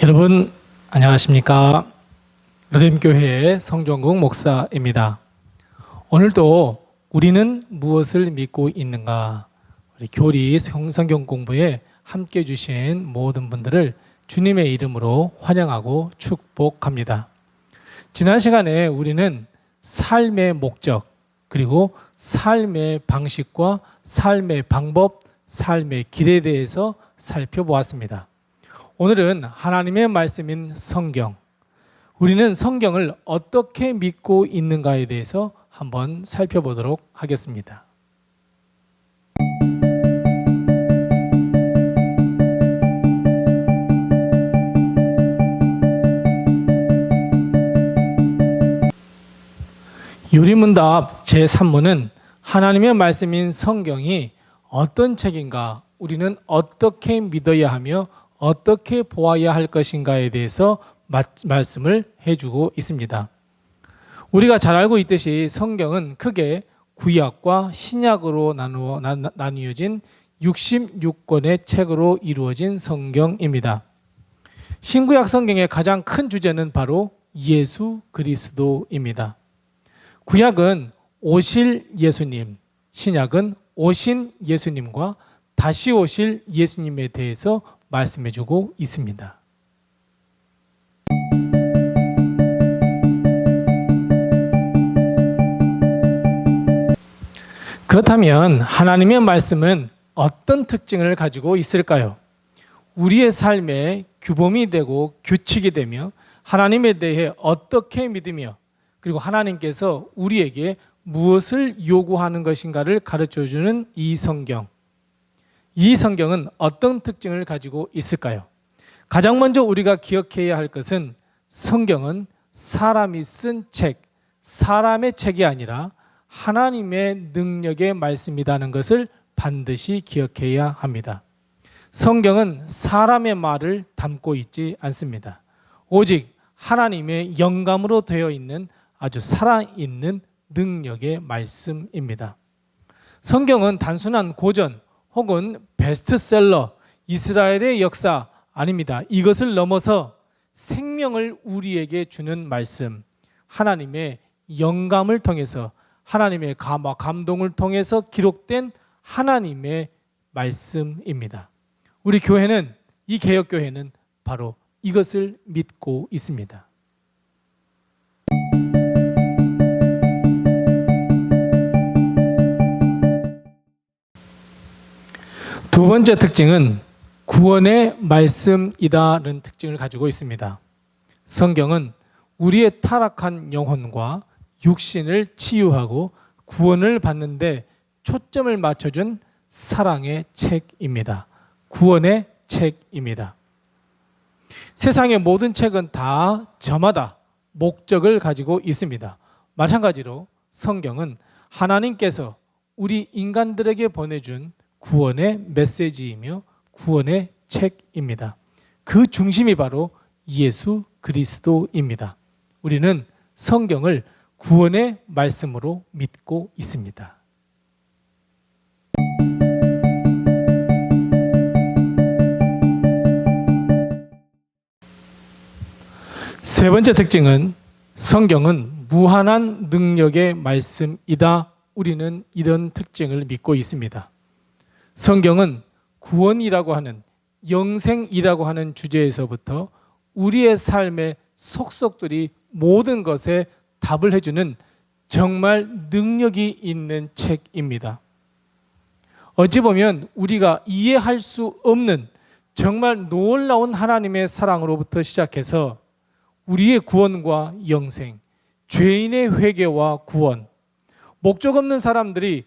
여러분 안녕하십니까? 르뎀교회의 성종국 목사입니다. 오늘도 우리는 무엇을 믿고 있는가? 우리 교리 성경 공부에 함께 해주신 모든 분들을 주님의 이름으로 환영하고 축복합니다. 지난 시간에 우리는 삶의 목적 그리고 삶의 방식과 삶의 방법, 삶의 길에 대해서 살펴보았습니다. 오늘은 하나님의 말씀인 성경, 우리는 성경을 어떻게 믿고 있는가에 대해서 한번 살펴보도록 하겠습니다. 요리문답 제3문은 하나님의 말씀인 성경이 어떤 책인가, 우리는 어떻게 믿어야 하며 어떻게 보아야 할 것인가에 대해서 말씀을 해주고 있습니다. 우리가 잘 알고 있듯이 성경은 크게 구약과 신약으로 나뉘어진 66권의 책으로 이루어진 성경입니다. 신구약 성경의 가장 큰 주제는 바로 예수 그리스도입니다. 구약은 오실 예수님, 신약은 오신 예수님과 다시 오실 예수님에 대해서 말씀해주고 있습니다. 그렇다면 하나님의 말씀은 어떤 특징을 가지고 있을까요? 우리의 삶의 규범이 되고 규칙이 되며 하나님에 대해 어떻게 믿으며 그리고 하나님께서 우리에게 무엇을 요구하는 것인가를 가르쳐주는 이 성경. 이 성경은 어떤 특징을 가지고 있을까요? 가장 먼저 우리가 기억해야 할 것은 성경은 사람이 쓴 책, 사람의 책이 아니라 하나님의 능력의 말씀이라는 것을 반드시 기억해야 합니다. 성경은 사람의 말을 담고 있지 않습니다. 오직 하나님의 영감으로 되어 있는 아주 살아있는 능력의 말씀입니다. 성경은 단순한 고전 혹은 베스트셀러, 이스라엘의 역사 아닙니다. 이것을 넘어서 생명을 우리에게 주는 말씀, 하나님의 영감을 통해서 하나님의 감동을 통해서 기록된 하나님의 말씀입니다. 우리 교회는, 이 개혁교회는 바로 이것을 믿고 있습니다. 두 번째 특징은 구원의 말씀이다라는 특징을 가지고 있습니다. 성경은 우리의 타락한 영혼과 육신을 치유하고 구원을 받는 데 초점을 맞춰준 사랑의 책입니다. 구원의 책입니다. 세상의 모든 책은 다 저마다 목적을 가지고 있습니다. 마찬가지로 성경은 하나님께서 우리 인간들에게 보내준 구원의 메시지이며 구원의 책입니다. 그 중심이 바로 예수 그리스도입니다. 우리는 성경을 구원의 말씀으로 믿고 있습니다. 세 번째 특징은 성경은 무한한 능력의 말씀이다. 우리는 이런 특징을 믿고 있습니다. 성경은 구원이라고 하는, 영생이라고 하는 주제에서부터 우리의 삶의 속속들이 모든 것에 답을 해주는 정말 능력이 있는 책입니다. 어찌 보면 우리가 이해할 수 없는 정말 놀라운 하나님의 사랑으로부터 시작해서 우리의 구원과 영생, 죄인의 회개와 구원, 목적 없는 사람들이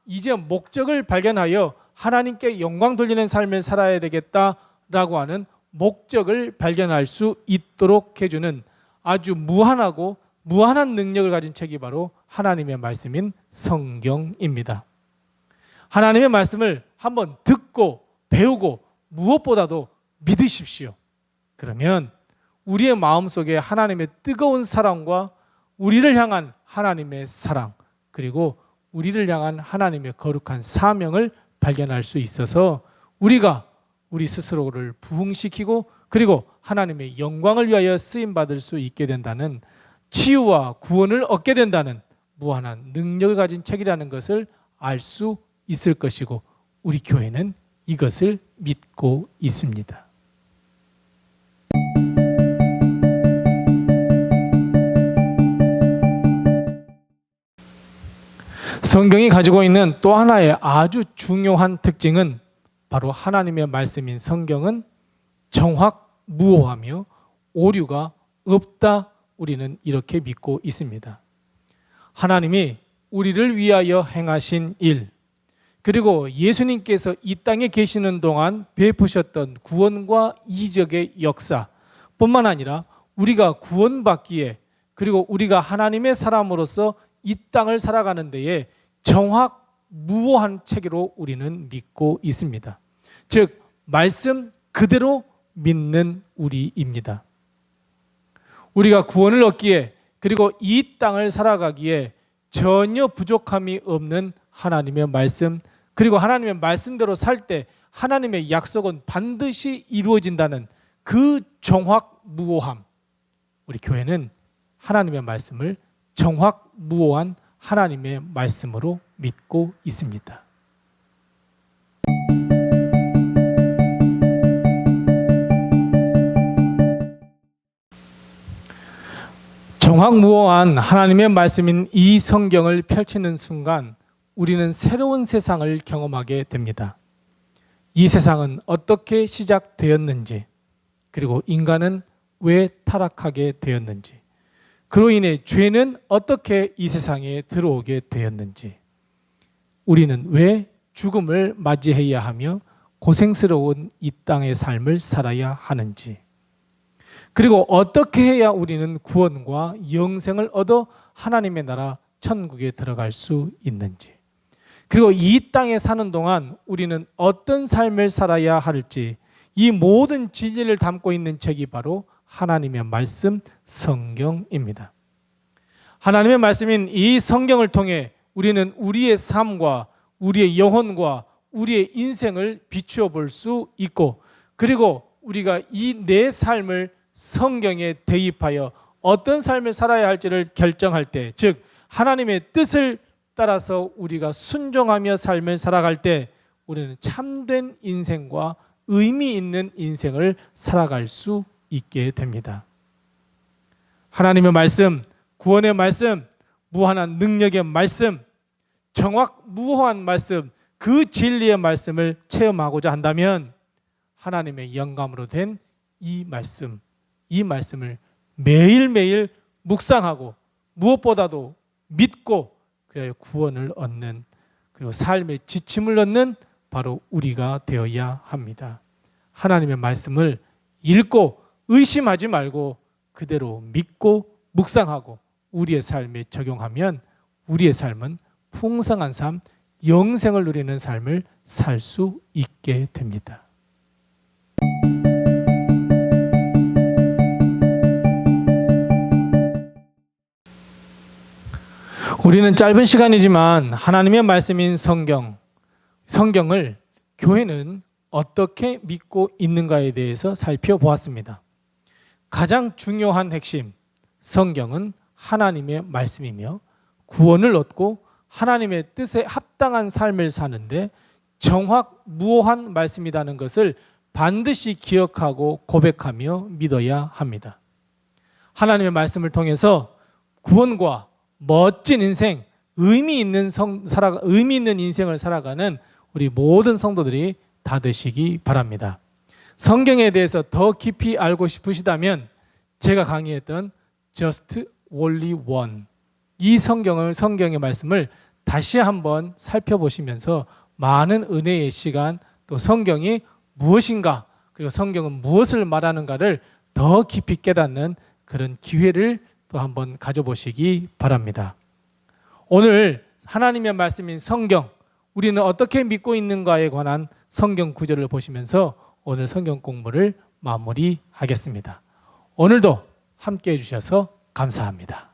이제 목적을 발견하여 하나님께 영광 돌리는 삶을 살아야 되겠다라고 하는 목적을 발견할 수 있도록 해주는 아주 무한하고 무한한 능력을 가진 책이 바로 하나님의 말씀인 성경입니다. 하나님의 말씀을 한번 듣고 배우고 무엇보다도 믿으십시오. 그러면 우리의 마음속에 하나님의 뜨거운 사랑과 우리를 향한 하나님의 사랑, 그리고 우리를 향한 하나님의 거룩한 사명을 발견할 수 있어서 우리가 우리 스스로를 부흥시키고 그리고 하나님의 영광을 위하여 쓰임받을 수 있게 된다는, 치유와 구원을 얻게 된다는 무한한 능력을 가진 책이라는 것을 알 수 있을 것이고, 우리 교회는 이것을 믿고 있습니다. 성경이 가지고 있는 또 하나의 아주 중요한 특징은 바로 하나님의 말씀인 성경은 정확무오하며 오류가 없다, 우리는 이렇게 믿고 있습니다. 하나님이 우리를 위하여 행하신 일, 그리고 예수님께서 이 땅에 계시는 동안 베푸셨던 구원과 이적의 역사 뿐만 아니라 우리가 구원받기에, 그리고 우리가 하나님의 사람으로서 이 땅을 살아가는 데에 정확무오한 체계로 우리는 믿고 있습니다. 즉 말씀 그대로 믿는 우리입니다. 우리가 구원을 얻기에, 그리고 이 땅을 살아가기에 전혀 부족함이 없는 하나님의 말씀, 그리고 하나님의 말씀대로 살 때 하나님의 약속은 반드시 이루어진다는 그 정확무오함, 우리 교회는 하나님의 말씀을 정확무오한 하나님의 말씀으로 믿고 있습니다. 정확무오한 하나님의 말씀인 이 성경을 펼치는 순간 우리는 새로운 세상을 경험하게 됩니다. 이 세상은 어떻게 시작되었는지, 그리고 인간은 왜 타락하게 되었는지, 그로 인해 죄는 어떻게 이 세상에 들어오게 되었는지, 우리는 왜 죽음을 맞이해야 하며 고생스러운 이 땅의 삶을 살아야 하는지, 그리고 어떻게 해야 우리는 구원과 영생을 얻어 하나님의 나라 천국에 들어갈 수 있는지, 그리고 이 땅에 사는 동안 우리는 어떤 삶을 살아야 할지, 이 모든 진리를 담고 있는 책이 바로 하나님의 말씀 성경입니다. 하나님의 말씀인 이 성경을 통해 우리는 우리의 삶과 우리의 영혼과 우리의 인생을 비추어 볼 수 있고, 그리고 우리가 이 내 삶을 성경에 대입하여 어떤 삶을 살아야 할지를 결정할 때, 즉 하나님의 뜻을 따라서 우리가 순종하며 삶을 살아갈 때 우리는 참된 인생과 의미 있는 인생을 살아갈 수 있게 됩니다. 하나님의 말씀, 구원의 말씀, 무한한 능력의 말씀, 정확무오한 말씀, 그 진리의 말씀을 체험하고자 한다면 하나님의 영감으로 된 이 말씀을 매일매일 묵상하고 무엇보다도 믿고 그래야 구원을 얻는, 그리고 삶의 지침을 얻는 바로 우리가 되어야 합니다. 하나님의 말씀을 읽고 의심하지 말고 그대로 믿고 묵상하고 우리의 삶에 적용하면 우리의 삶은 풍성한 삶, 영생을 누리는 삶을 살 수 있게 됩니다. 우리는 짧은 시간이지만 하나님의 말씀인 성경을 교회는 어떻게 믿고 있는가에 대해서 살펴보았습니다. 가장 중요한 핵심, 성경은 하나님의 말씀이며 구원을 얻고 하나님의 뜻에 합당한 삶을 사는데 정확무오한 말씀이라는 것을 반드시 기억하고 고백하며 믿어야 합니다. 하나님의 말씀을 통해서 구원과 멋진 인생, 의미 있는 인생을 살아가는 우리 모든 성도들이 다 되시기 바랍니다. 성경에 대해서 더 깊이 알고 싶으시다면 제가 강의했던 Just Only One, 이 성경의 말씀을 다시 한번 살펴보시면서 많은 은혜의 시간, 또 성경이 무엇인가, 그리고 성경은 무엇을 말하는가를 더 깊이 깨닫는 그런 기회를 또 한번 가져보시기 바랍니다. 오늘 하나님의 말씀인 성경, 우리는 어떻게 믿고 있는가에 관한 성경 구절을 보시면서 오늘 성경 공부를 마무리하겠습니다. 오늘도 함께 해주셔서 감사합니다.